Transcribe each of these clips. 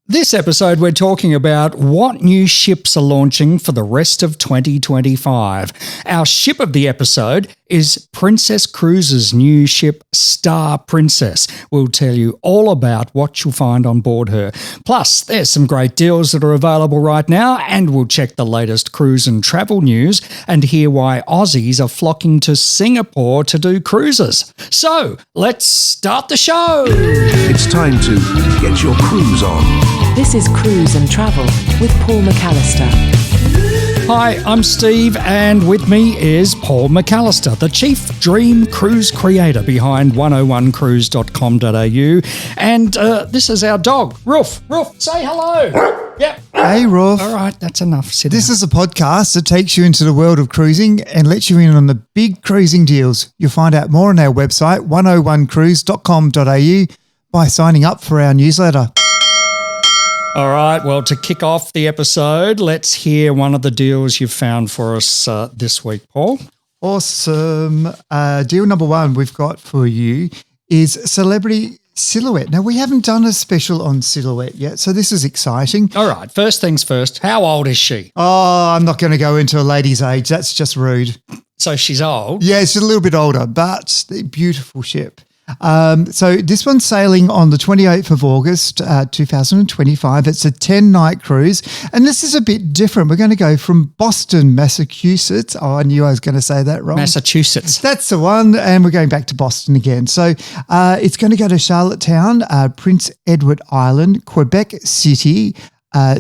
This episode, we're talking about what new ships are launching for the rest of 2025. Our ship of the episode is Princess Cruises' new ship, Star Princess. We'll tell you all about what you'll find on board her. Plus, there's some great deals that are available right now, and we'll check the latest cruise and travel news and hear why Aussies are flocking to Singapore to do cruises. So, let's start the show! It's time to get your cruise on. This is Cruise and Travel with Paul McAllister. Hi, I'm Steve, and with me is Paul McAllister, the chief dream cruise creator behind 101cruise.com.au. And this is our dog, Roof. Roof, say hello. Yep. Hey, Roof. All right, that's enough. Sit This down. is a podcast that takes you into the world of cruising and lets you in on the big cruising deals. You'll find out more on our website, 101cruise.com.au, by signing up for our newsletter. All right, well, to kick off the episode, let's hear one of the deals you've found for us this week, Paul. Awesome. Deal number one we've got for you is Celebrity Silhouette. Now, we haven't done a special on Silhouette yet, so this is exciting. All right, first things first, how old is she? Oh, I'm not going to go into a lady's age. That's just rude. So she's old? Yeah, she's a little bit older, but a beautiful ship. So this one's sailing on the 28th of August, 2025. It's a 10-night cruise, and this is a bit different. We're going to go from Boston, Massachusetts. Oh, I knew I was going to say that wrong. Massachusetts. That's the one, and we're going back to Boston again. So it's going to go to Charlottetown, Prince Edward Island, Quebec City,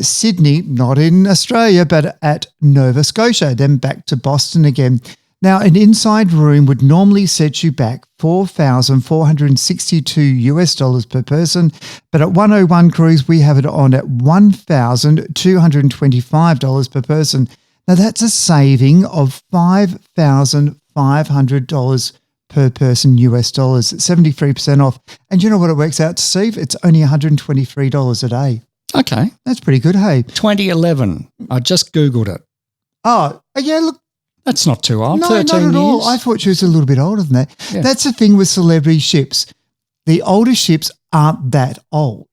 Sydney, not in Australia, but at Nova Scotia, then back to Boston again. Now, an inside room would normally set you back $4,462 per person, but at 101 Cruise, we have it on at $1,225 per person. Now, that's a saving of $5,500 per person US dollars. It's 73% off. And you know what it works out to, Steve? It's only $123 a day. Okay. That's pretty good, hey? 2011. I just Googled it. Oh, yeah, look. That's not too old. No, 13 not at years. all. I thought she was a little bit older than that. Yeah. That's the thing with celebrity ships. The older ships aren't that old.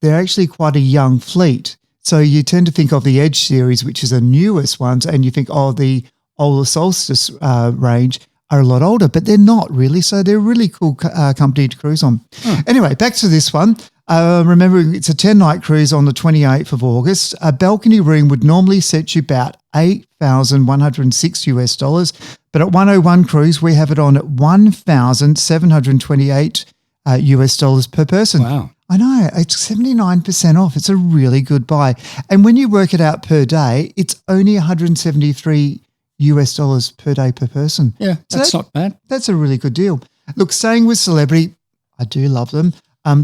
They're actually quite a young fleet. So you tend to think of the Edge series, which is the newest ones, and you think, oh, the older Solstice range are a lot older, but they're not really. So they're a really cool company to cruise on. Anyway, back to this one. Remembering it's a 10-night cruise on the 28th of August. A balcony room would normally set you about $8,106 but at 101 Cruise, we have it on at $1,728 per person. Wow. I know, it's 79% off. It's a really good buy. And when you work it out per day, it's only $173 per day per person. Yeah, So that's not bad. That's a really good deal. Look, staying with Celebrity, I do love them.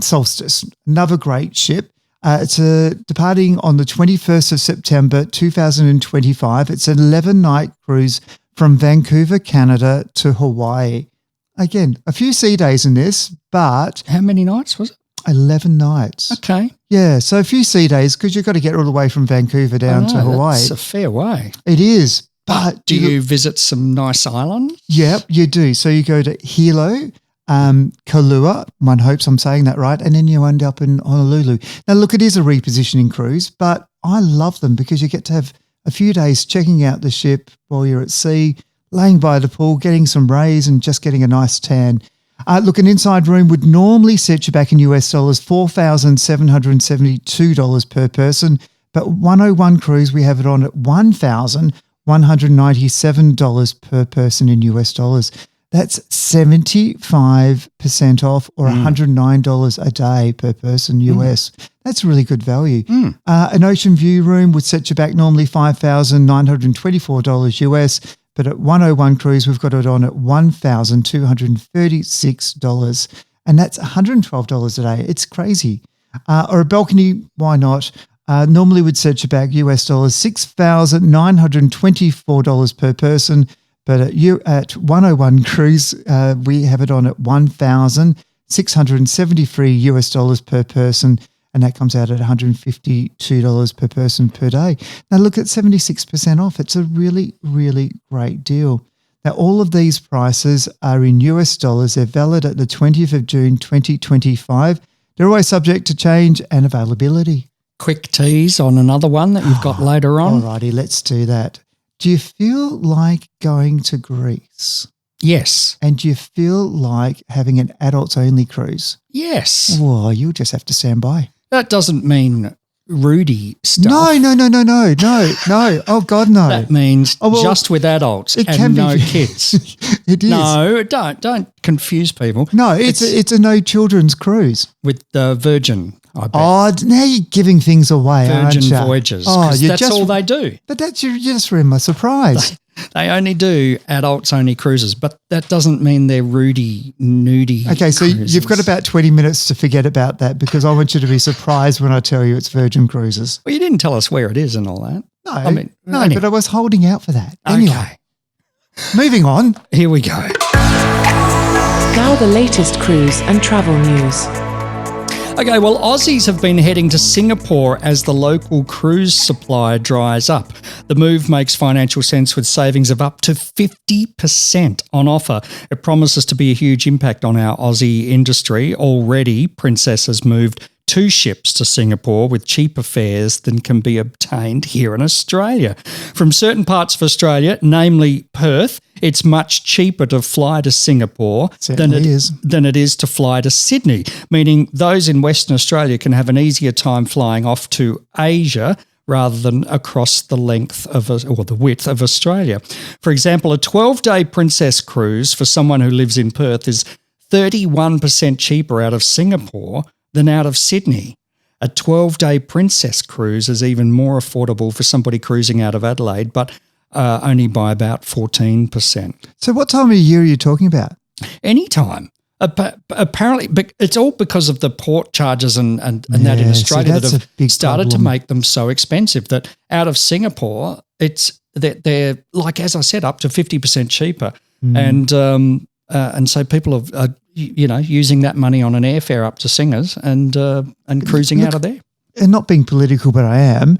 Solstice, another great ship. It's departing on the 21st of September 2025. It's an 11-night cruise from Vancouver, Canada to Hawaii. Again, a few sea days in this, but How many nights was it? 11 nights. Okay. Yeah, so a few sea days because you've got to get all the way from Vancouver down to Hawaii. That's a fair way. It is. But Do you visit some nice islands? Yep, you do. So you go to Hilo, Kailua, one hopes I'm saying that right, and then you end up in Honolulu. Now, look, it is a repositioning cruise, but I love them because you get to have a few days checking out the ship while you're at sea, laying by the pool, getting some rays and just getting a nice tan. Look, an inside room would normally set you back in US dollars $4,772 per person, but 101 Cruise, we have it on at $1,197 per person in US dollars. That's 75% off or $109 a day per person US. That's really good value. An ocean view room would set you back normally $5,924 US, but at 101 Cruise, we've got it on at $1,236, and that's $112 a day. It's crazy. Or a balcony, why not? Normally would set you back US dollars $6,924 per person, but at 101 Cruise, we have it on at $1,673 per person, and that comes out at $152 per person per day. Now look at 76% off. It's a really, really great deal. Now all of these prices are in US dollars. They're valid at the 20th of June 2025. They're always subject to change and availability. quick tease on another one that you've got later on? Alrighty, let's do that. Do you feel like going to Greece? Yes. And do you feel like having an adults-only cruise? Yes. Well, you'll just have to stand by. That doesn't mean Rudy stuff. No. Oh, God, no. That means just with adults and no kids. It is. No, don't confuse people. No, it's a no children's cruise. With the Virgin, I bet. Oh, now you're giving things away, aren't Virgin you? Voyages. Oh, That's all they do. But you just ruined my surprise. They only do adults-only cruises, but that doesn't mean they're Rudy, nudie Okay, so cruises. you've got about 20 minutes to forget about that because I want you to be surprised when I tell you it's Virgin Cruises. Well, you didn't tell us where it is and all that. No, anyway. but I was holding out for that. Anyway, Okay, moving on. here we go. Now the latest cruise and travel news. Okay, well, Aussies have been heading to Singapore as the local cruise supply dries up. The move makes financial sense with savings of up to 50% on offer. It promises to be a huge impact on our Aussie industry. Already, Princess has moved 2 ships to Singapore with cheaper fares than can be obtained here in Australia. From certain parts of Australia, namely Perth, it's much cheaper to fly to Singapore than it is to fly to Sydney, meaning those in Western Australia can have an easier time flying off to Asia rather than across the length of or the width of Australia. For example, a 12-day Princess cruise for someone who lives in Perth is 31% cheaper out of Singapore than out of Sydney. A 12-day Princess cruise is even more affordable for somebody cruising out of Adelaide, but only by about 14%. So what time of year are you talking about? Anytime. Apparently, but it's all because of the port charges and that in Australia that have started to make them so expensive that out of Singapore, they're like, as I said, up to 50% cheaper. And so people are using that money on an airfare up to Singers and cruising out of there. And not being political, but I am.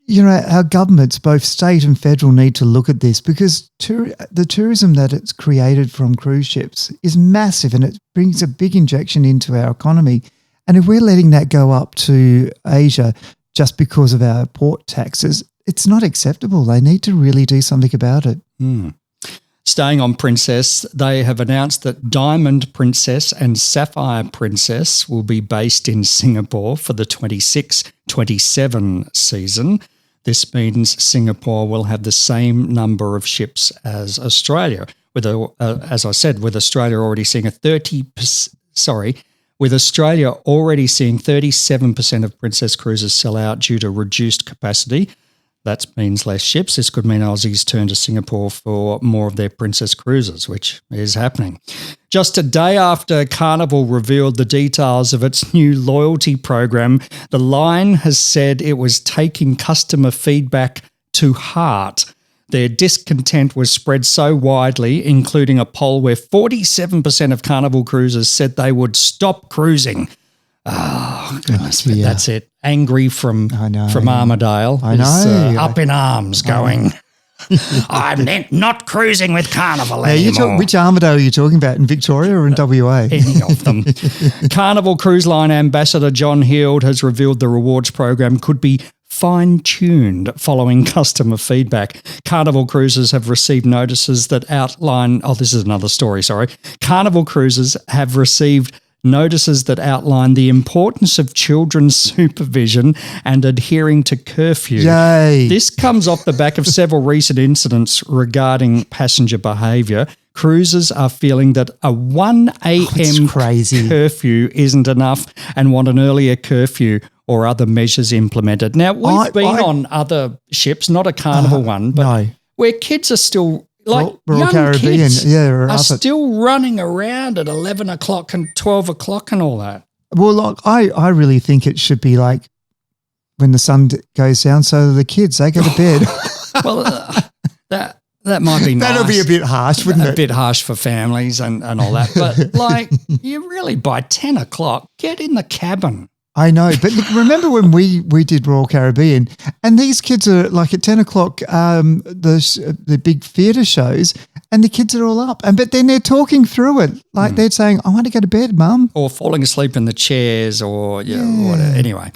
Our governments, both state and federal, need to look at this because the tourism that it's created from cruise ships is massive and it brings a big injection into our economy. And if we're letting that go up to Asia just because of our port taxes, it's not acceptable. They need to really do something about it. Staying on Princess, they have announced that Diamond Princess and Sapphire Princess will be based in Singapore for the 26-27 season. This means Singapore will have the same number of ships as Australia. As I said, with Australia already seeing with Australia already seeing 37% of Princess cruises sell out due to reduced capacity. That means less ships. This could mean Aussies turn to Singapore for more of their Princess cruises, which is happening. Just a day after Carnival revealed the details of its new loyalty program, the line has said it was taking customer feedback to heart. Their discontent was spread so widely, including a poll where 47% of Carnival cruisers said they would stop cruising. Oh, goodness, but that's it. Angry from Armidale. I know. Up in arms going, I'm not cruising with Carnival anymore. Which Armidale are you talking about, in Victoria or in WA? Any of them. Carnival Cruise Line ambassador John Heald has revealed the rewards program could be fine-tuned following customer feedback. Carnival cruises have received notices that outline – this is another story, sorry. Carnival cruises have received notices that outline the importance of children's supervision and adhering to curfew. Yay. This comes off the back of several recent incidents regarding passenger behaviour. Cruisers are feeling that a 1 a.m. curfew isn't enough and want an earlier curfew or other measures implemented. Now, we've been on other ships, not a Carnival one, but where kids are still – like Royal young Caribbean, kids are up still running around at 11 o'clock and 12 o'clock and all that. Well, I really think it should be like when the sun goes down so the kids, they go to bed. Well, that might be nice. That'll be a bit harsh, wouldn't it? A bit harsh for families and all that. But like you really, by 10 o'clock, get in the cabin. I know, but look, remember when we did Royal Caribbean, and these kids are like at 10 o'clock, the big theatre shows, and the kids are all up, but then they're talking through it, like they're saying, "I want to go to bed, Mum," or falling asleep in the chairs, or whatever. Anyway,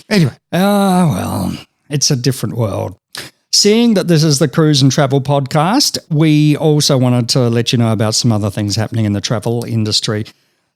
well, it's a different world. Seeing that this is the Cruise and Travel podcast, we also wanted to let you know about some other things happening in the travel industry.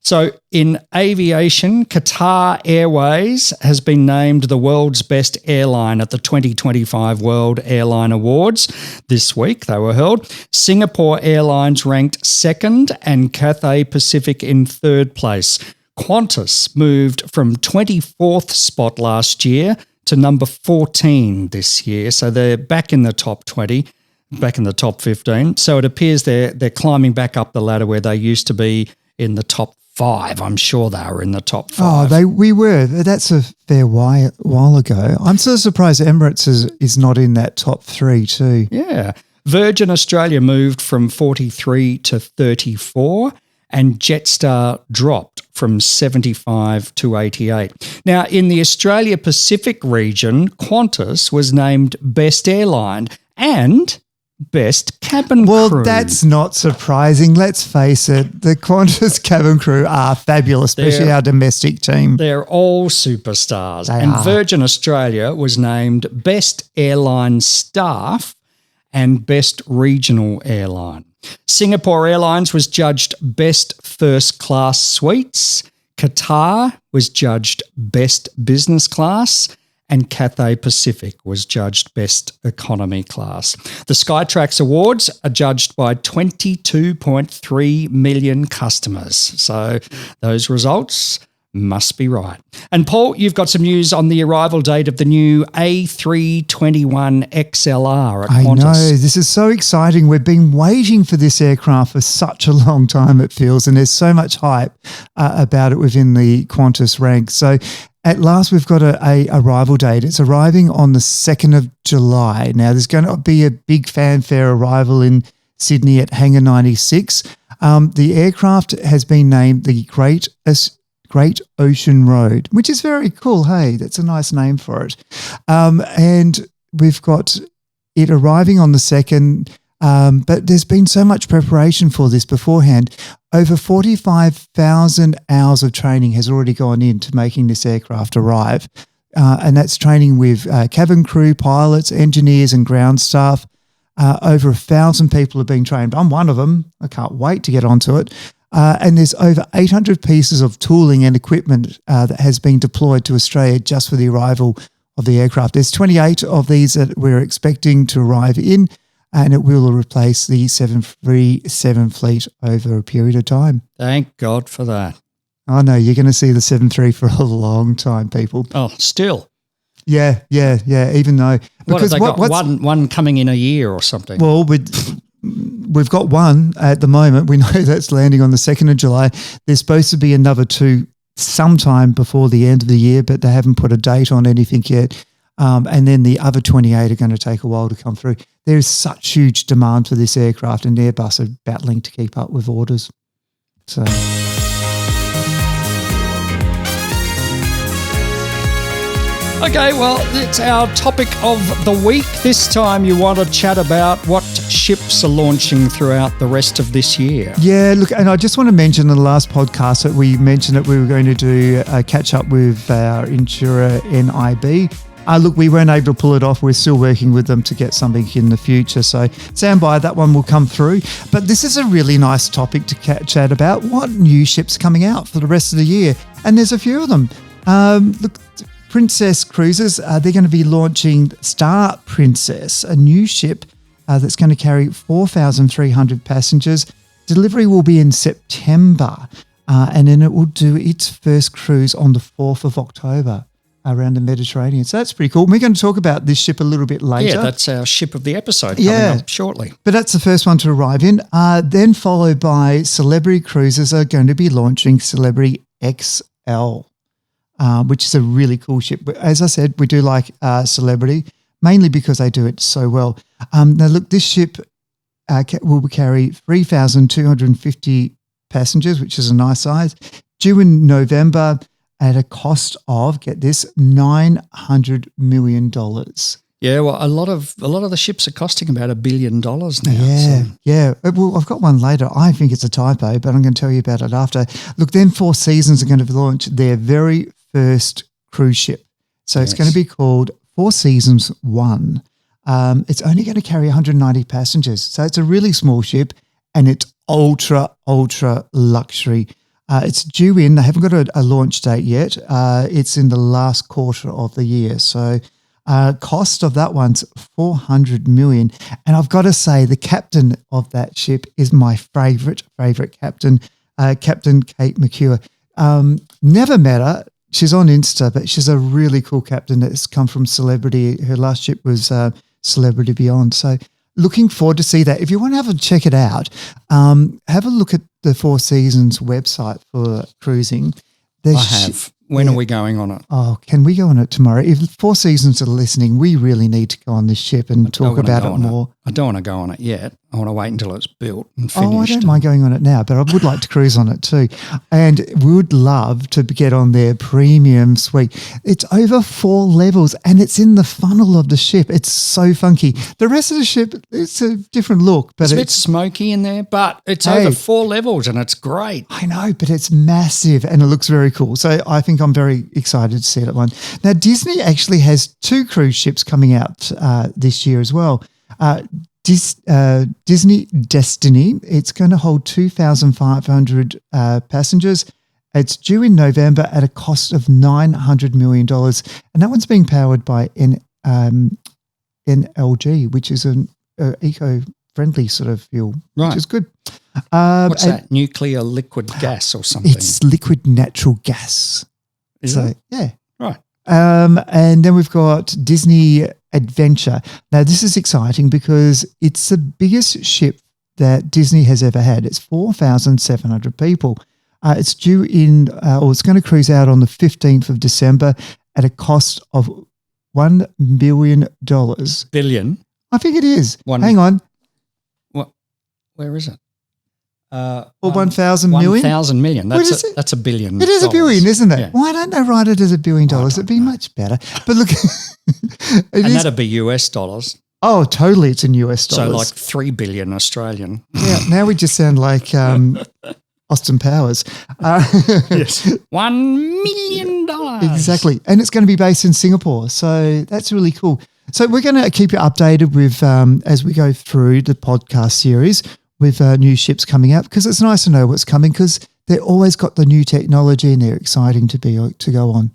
So in aviation, Qatar Airways has been named the world's best airline at the 2025 World Airline Awards. This week they were held. Singapore Airlines ranked second and Cathay Pacific in third place. Qantas moved from 24th spot last year to number 14 this year. So they're back in the top 20, back in the top 15. So it appears they're climbing back up the ladder where they used to be in the top 5. I'm sure they were in the top 5. We were. That's a fair while ago. I'm so surprised Emirates is not in that top 3 too. Yeah. Virgin Australia moved from 43 to 34 and Jetstar dropped from 75 to 88. Now, in the Australia Pacific region, Qantas was named Best Airline and Best Cabin Crew. Well, that's not surprising. Let's face it, the Qantas cabin crew are fabulous, especially our domestic team. They're all superstars. They and are. Virgin Australia was named Best Airline Staff and Best Regional Airline. Singapore Airlines was judged Best First Class Suites. Qatar was judged Best Business Class. And Cathay Pacific was judged Best Economy Class. The Skytrax Awards are judged by 22.3 million customers. So those results must be right. And Paul, you've got some news on the arrival date of the new A321 XLR at Qantas. I know, this is so exciting. We've been waiting for this aircraft for such a long time, it feels, and there's so much hype about it within the Qantas ranks. So at last, we've got a arrival date. It's arriving on the 2nd of July. Now, there's going to be a big fanfare arrival in Sydney at Hangar 96. The aircraft has been named the Great Ocean Road, which is very cool. Hey, that's a nice name for it. And we've got it arriving on the 2nd, but there's been so much preparation for this beforehand. Over 45,000 hours of training has already gone into making this aircraft arrive, and that's training with cabin crew, pilots, engineers and ground staff. Over 1,000 people have been trained. I'm one of them. I can't wait to get onto it. And there's over 800 pieces of tooling and equipment that has been deployed to Australia just for the arrival of the aircraft. There's 28 of these that we're expecting to arrive in, and it will replace the 737 fleet over a period of time. Thank God for that. I know, you're going to see the 73 for a long time, people. Oh, still. Yeah, even though. Because what have they got? One coming in a year or something? Well, we've got one at the moment. We know that's landing on the 2nd of July. There's supposed to be another 2 sometime before the end of the year, but they haven't put a date on anything yet. And then the other 28 are going to take a while to come through. There is such huge demand for this aircraft, and Airbus are battling to keep up with orders. So. Okay, well, it's our topic of the week. This time you want to chat about what ships are launching throughout the rest of this year. Yeah, look, and I just want to mention in the last podcast that we mentioned that we were going to do a catch-up with our insurer, NIB. Look, we weren't able to pull it off. We're still working with them to get something in the future. So stand by, that one will come through. But this is a really nice topic to chat about. What new ships are coming out for the rest of the year? And there's a few of them. Look, Princess Cruises, they're going to be launching Star Princess, a new ship that's going to carry 4,300 passengers. Delivery will be in September, and then it will do its first cruise on the 4th of October around the Mediterranean. So that's pretty cool. We're going to talk about this ship a little bit later. Yeah, that's our ship of the episode coming up shortly. But that's the first one to arrive in. Then followed by Celebrity Cruises are going to be launching Celebrity XL. Which is a really cool ship. As I said, we do like Celebrity, mainly because they do it so well. Now, look, this ship will carry 3,250 passengers, which is a nice size, due in November. at a cost of, get this, $900 million. Yeah, well, a lot of the ships are costing about $1 billion now. Yeah, so. yeah. Well, I've got one later. I think it's a typo, but I'm going to tell you about it after. Look, then Four Seasons are going to launch their very first cruise ship. So it's going to be called Four Seasons 1. It's only going to carry 190 passengers. So it's a really small ship and it's ultra luxury. It's due in. They haven't got a launch date yet. It's in the last quarter of the year. So cost of that one's $400 million. And I've got to say, the captain of that ship is my favourite captain, Captain Kate McClure. Never met her. She's on Insta, but she's a really cool captain that's come from Celebrity. Her last ship was Celebrity Beyond. So looking forward to see that. If you want to have a check it out, have a look at the Four Seasons website for cruising. I have. When are we going on it? Oh, can we go on it tomorrow? If Four Seasons are listening, we really need to go on this ship and talk about it more. I don't want to go on it yet. I want to wait until it's built and finished. Oh, I don't mind going on it now, but I would like to cruise on it too. And we would love to get on their premium suite. It's over 4 levels and it's in the funnel of the ship. It's so funky. The rest of the ship, it's a different look. But it's a bit smoky in there, but it's over 4 levels and it's great. I know, but it's massive and it looks very cool. So I think I'm very excited to see that one. Now, Disney actually has 2 cruise ships coming out this year as well. Disney Destiny, it's going to hold 2,500 passengers. It's due in November at a cost of $900 million. And that one's being powered by NLG, which is an eco-friendly sort of fuel, which is good. What's that? Nuclear liquid gas or something? It's liquid natural gas. Is it? Yeah. Right. And then we've got Disney Adventure. Now, this is exciting because it's the biggest ship that Disney has ever had. It's 4,700 people. It's due in, or it's going to cruise out on the 15th of December at a cost of $1 billion. Billion? I think it is. Hang on. What? Where is it? Or 1,000 million? 1,000 million. That's $1 billion. It is $1 billion, isn't it? Yeah. Why don't they write it as $1 billion? It'd be much better. But look, that'd be US dollars. Oh, totally. It's in US dollars. So like 3 billion Australian. Yeah. Now we just sound like Austin Powers. Yes. $1 million. Exactly. And it's going to be based in Singapore. So that's really cool. So we're going to keep you updated with as we go through the podcast series with new ships coming out, because it's nice to know what's coming because they've always got the new technology and they're exciting to go on.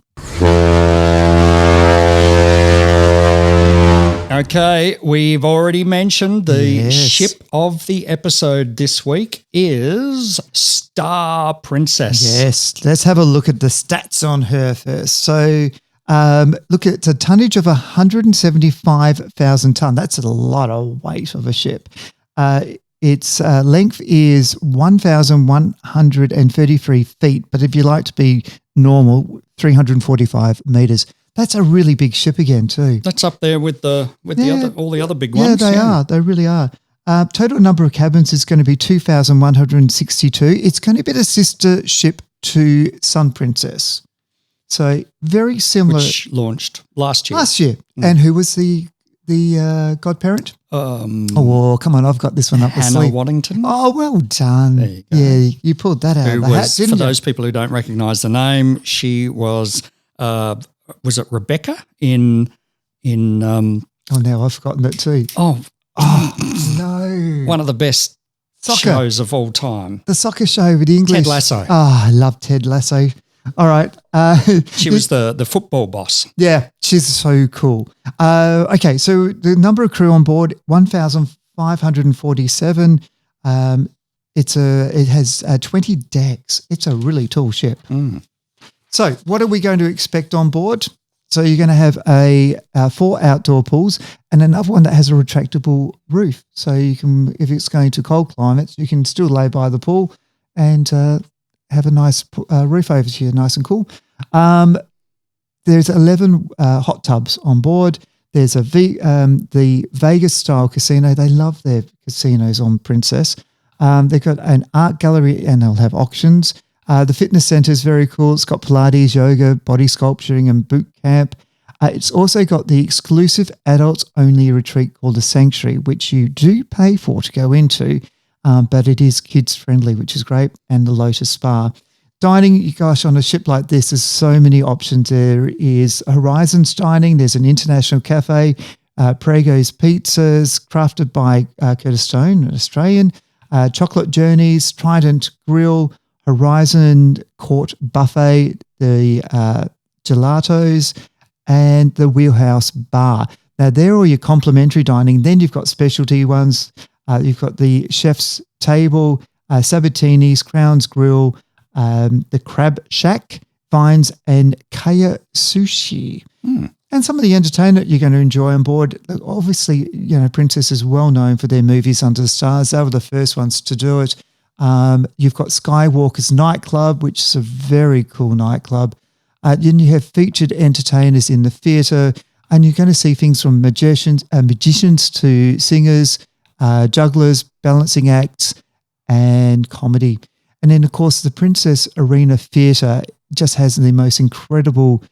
Okay, we've already mentioned the ship of the episode this week is Star Princess. Yes, let's have a look at the stats on her first. So look, it's a tonnage of 175,000 tonne. That's a lot of weight of a ship. Its length is 1,133 feet, but if you like to be normal, 345 metres. That's a really big ship again too. That's up there with all the other big ones. Yeah, they are. They really are. Total number of cabins is going to be 2,162. It's going to be the sister ship to Sun Princess. So very similar. Which launched last year. And who was the godparent? Oh, come on, I've got this one up the sleeve. Hannah Waddington. Oh, well done. There you go. Yeah, you pulled that out of the hat, didn't you? For those people who don't recognise the name, she was it Rebecca in oh, now I've forgotten it too. Oh, no. One of the best shows of all time. The soccer show with the English. Ted Lasso. Oh, I love Ted Lasso. All right. She was the football boss. Yeah, she's so cool. Okay, so the number of crew on board, 1,547. It has 20 decks. It's a really tall ship. So what are we going to expect on board? So you're going to have 4 outdoor pools and another one that has a retractable roof. So you can, if it's going to cold climates, you can still lay by the pool and have a nice roof over to you, nice and cool. There's 11 hot tubs on board. There's the Vegas-style casino. They love their casinos on Princess. They've got an art gallery and they'll have auctions. The fitness centre is very cool. It's got Pilates, yoga, body sculpturing and boot camp. It's also got the exclusive adults-only retreat called the Sanctuary, which you do pay for to go into, but it is kids-friendly, which is great, and the Lotus Spa. Dining, gosh, on a ship like this, there's so many options. There is Horizons Dining. There's an international cafe, Prego's Pizzas, crafted by Curtis Stone, an Australian, Chocolate Journeys, Trident Grill, Horizon Court Buffet, the gelatos, and the Wheelhouse Bar. Now, they're all your complimentary dining. Then you've got specialty ones. You've got the Chef's Table, Sabatini's, Crown's Grill, the Crab Shack, Vines, and Kaya Sushi. And some of the entertainment you're going to enjoy on board. Obviously, Princess is well known for their movies Under the Stars. They were the first ones to do it. You've got Skywalker's Nightclub, which is a very cool nightclub. Then you have featured entertainers in the theatre, and you're going to see things from magicians to singers, jugglers, balancing acts, and comedy. And then, of course, the Princess Arena Theatre just has the most incredible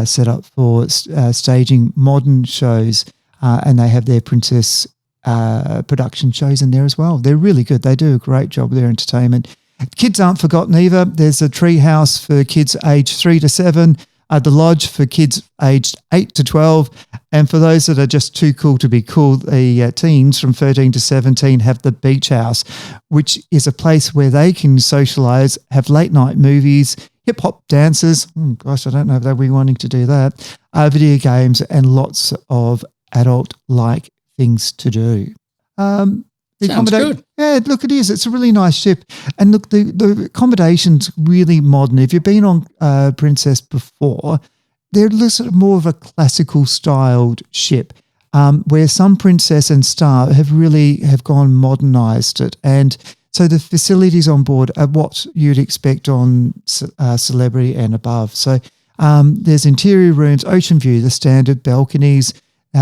setup for staging modern shows, and they have their Princess production shows in there as well. They're really good. They do a great job with their entertainment. Kids aren't forgotten either. There's a tree house for kids aged 3 to 7, the lodge for kids aged 8 to 12, and for those that are just too cool to be cool, the teens from 13 to 17 have the beach house, which is a place where they can socialise, have late night movies, hip-hop dances. Gosh, I don't know if they'll be wanting to do that. Video games and lots of adult-like things to do. Sounds good. Yeah, look, it is. It's a really nice ship. And look, the accommodation's really modern. If you've been on Princess before, they're sort of more of a classical styled ship, where some Princess and Star have gone modernised it. And so the facilities on board are what you'd expect on Celebrity and above. So there's interior rooms, ocean view, the standard balconies.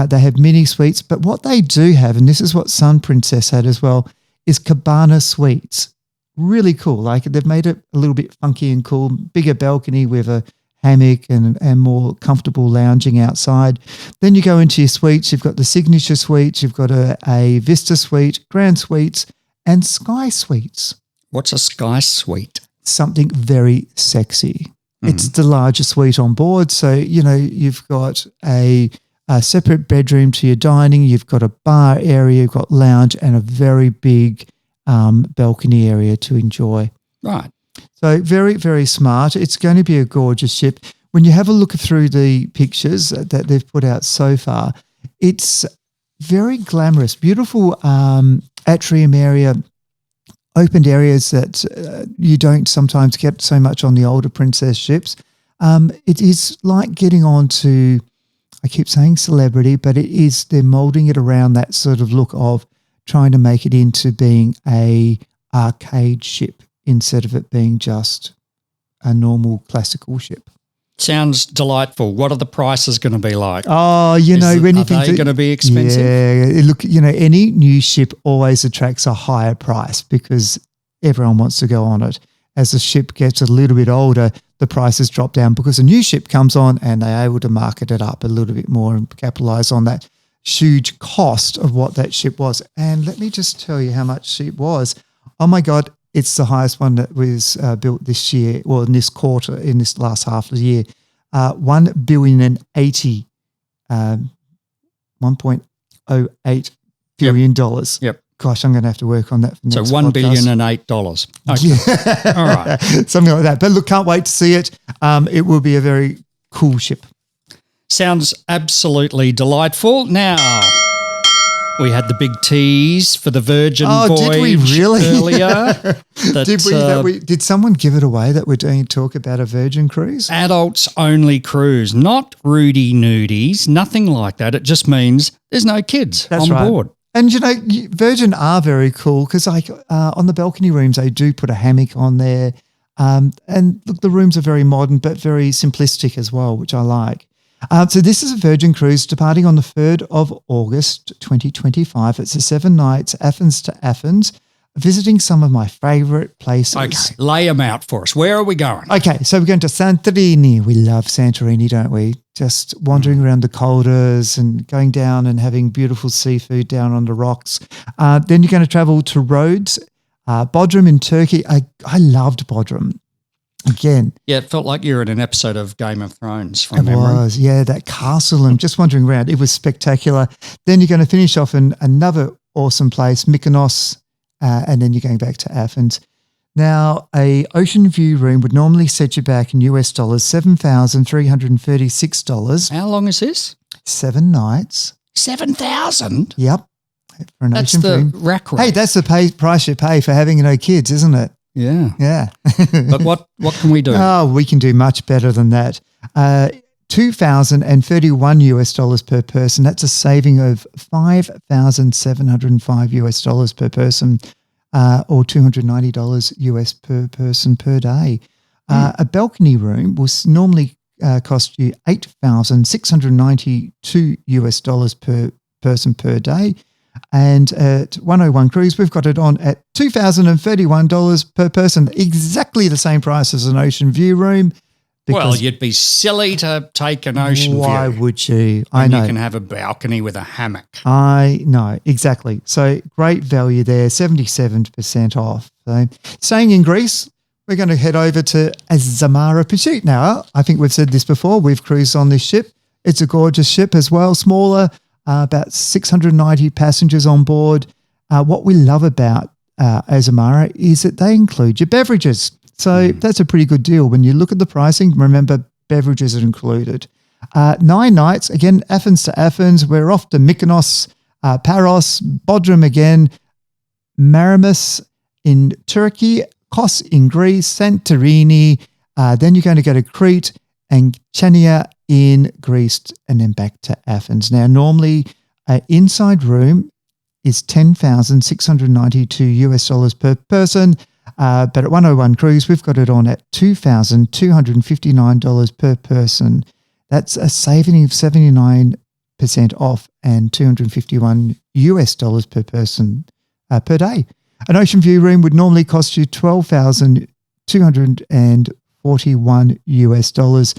They have mini suites, but what they do have, and this is what Sun Princess had as well, is cabana suites. Really cool. Like they've made it a little bit funky and cool. Bigger balcony with a hammock and more comfortable lounging outside. Then you go into your suites. You've got the signature suites. You've got a Vista suite, Grand Suites, and Sky Suites. What's a Sky Suite? Something very sexy. It's the largest suite on board. So, you've got a separate bedroom to your dining. You've got a bar area, you've got lounge, and a very big balcony area to enjoy. Right. So very, very smart. It's going to be a gorgeous ship. When you have a look through the pictures that they've put out so far, it's very glamorous, beautiful atrium area, opened areas that you don't sometimes get so much on the older Princess ships. It is like getting on to, I keep saying Celebrity, but they're moulding it around that sort of look of trying to make it into being a arcade ship instead of it being just a normal classical ship. Sounds delightful. What are the prices going to be like? Oh, anything. Are they going to be expensive? Yeah, look, any new ship always attracts a higher price because everyone wants to go on it. As the ship gets a little bit older, the prices drop down because a new ship comes on and they're able to market it up a little bit more and capitalise on that huge cost of what that ship was. And let me just tell you how much it was. Oh, my God, it's the highest one that was built this year, or in this quarter, in this last half of the year. $1.08 billion. Yep. Gosh, I'm going to have to work on that for next So $1 billion and $8. Okay. All right. Something like that. But look, can't wait to see it. It will be a very cool ship. Sounds absolutely delightful. Now, we had the big tease for the Virgin voyage did we really? earlier. Did someone give it away that we're doing talk about a Virgin cruise? Adults only cruise, not Rudy nudies, nothing like that. It just means there's no kids on board. And, Virgin are very cool because on the balcony rooms, they do put a hammock on there. And look, the rooms are very modern but very simplistic as well, which I like. So this is a Virgin cruise departing on the 3rd of August 2025. It's a 7 nights, Athens to Athens. visiting some of my favourite places. Okay, lay them out for us. Where are we going? Okay, so we're going to Santorini. We love Santorini, don't we? Just wandering around the caulders and going down and having beautiful seafood down on the rocks. Then you're going to travel to Rhodes, Bodrum in Turkey. I loved Bodrum. Again. Yeah, it felt like you were in an episode of Game of Thrones from It memory. was, yeah, that castle and just wandering around. It was spectacular. Then you're going to finish off in another awesome place, Mykonos, and then you're going back to Athens. Now, a ocean view room would normally set you back in US dollars, $7,336. How long is this? 7 nights. 7,000? Yep. For an That's ocean the room. rack rate. Hey, that's the price you pay for having no kids, isn't it? Yeah. Yeah. But what can we do? Oh, we can do much better than that. $2,031 US dollars per person. That's a saving of $5,705 US dollars per person, or $290 US per person per day. A balcony room will normally cost you $8,692 US dollars per person per day. And at 101 Cruise, we've got it on at $2,031 per person, exactly the same price as an ocean view room. Well, you'd be silly to take an ocean why view. would you? I And know. you can have a balcony with a hammock. I know, exactly. So great value there, 77% off. So staying in Greece, we're going to head over to Azamara Pursuit. Now, I think we've said this before, we've cruised on this ship. It's a gorgeous ship as well, smaller, about 690 passengers on board. What we love about Azamara is that they include your beverages. So that's a pretty good deal. When you look at the pricing, remember beverages are included. 9 nights, again, Athens to Athens. We're off to Mykonos, Paros, Bodrum again, Marmaris in Turkey, Kos in Greece, Santorini. Then you're going to go to Crete and Chania in Greece and then back to Athens. Now, normally an inside room is $10,692 US dollars per person. But at 101 Cruise, we've got it on at $2,259 per person. That's a saving of 79% off and $251 US dollars per person per day. An ocean view room would normally cost you $12,241 US dollars.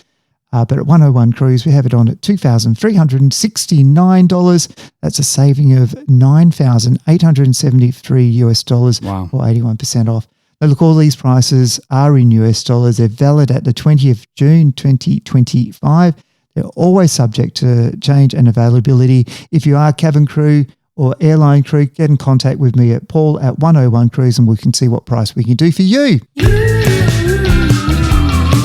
But at 101 Cruise, we have it on at $2,369. That's a saving of $9,873 US dollars, Wow. or 81% off. Now, look, all these prices are in US dollars. They're valid at the 20th of June 2025. They're always subject to change and availability. If you are cabin crew or airline crew, get in contact with me at Paul at 101 Cruise and we can see what price we can do for you.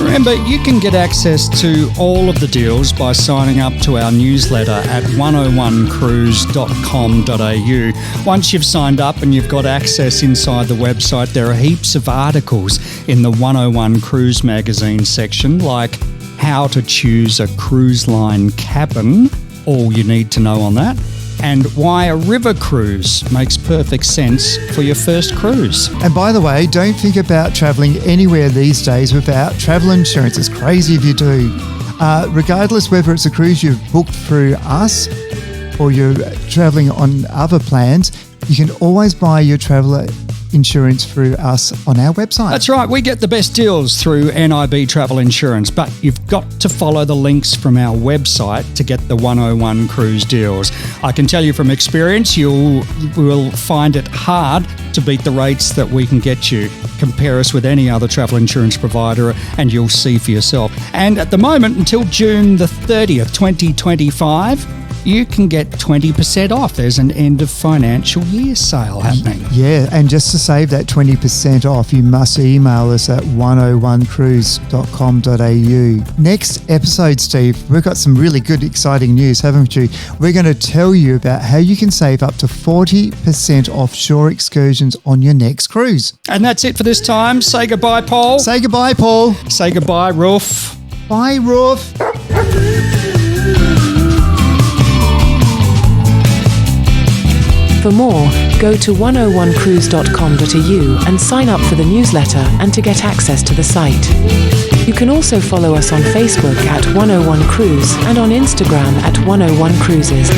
Remember, you can get access to all of the deals by signing up to our newsletter at 101cruise.com.au. Once you've signed up and you've got access inside the website, there are heaps of articles in the 101 Cruise magazine section, like how to choose a cruise line cabin, all you need to know on that, and why a river cruise makes perfect sense for your first cruise. And by the way, don't think about travelling anywhere these days without travel insurance. It's crazy if you do. Regardless whether it's a cruise you've booked through us or you're travelling on other plans, you can always buy your traveller insurance through us on our website. That's right, we get the best deals through NIB Travel Insurance, but you've got to follow the links from our website to get the 101 Cruise deals. I can tell you from experience, you will find it hard to beat the rates that we can get you. Compare us with any other travel insurance provider and you'll see for yourself. And at the moment, until June the 30th, 2025, you can get 20% off. There's an end of financial year sale happening. Yeah, and just to save that 20% off, you must email us at 101cruise.com.au. Next episode, Steve, we've got some really good, exciting news, haven't we? We're going to tell you about how you can save up to 40% off shore excursions on your next cruise. And that's it for this time. Say goodbye, Paul. Say goodbye, Paul. Say goodbye, Rolf. Bye, Rolf. For more, go to 101cruise.com.au and sign up for the newsletter and to get access to the site. You can also follow us on Facebook at 101 Cruise and on Instagram at 101 Cruises.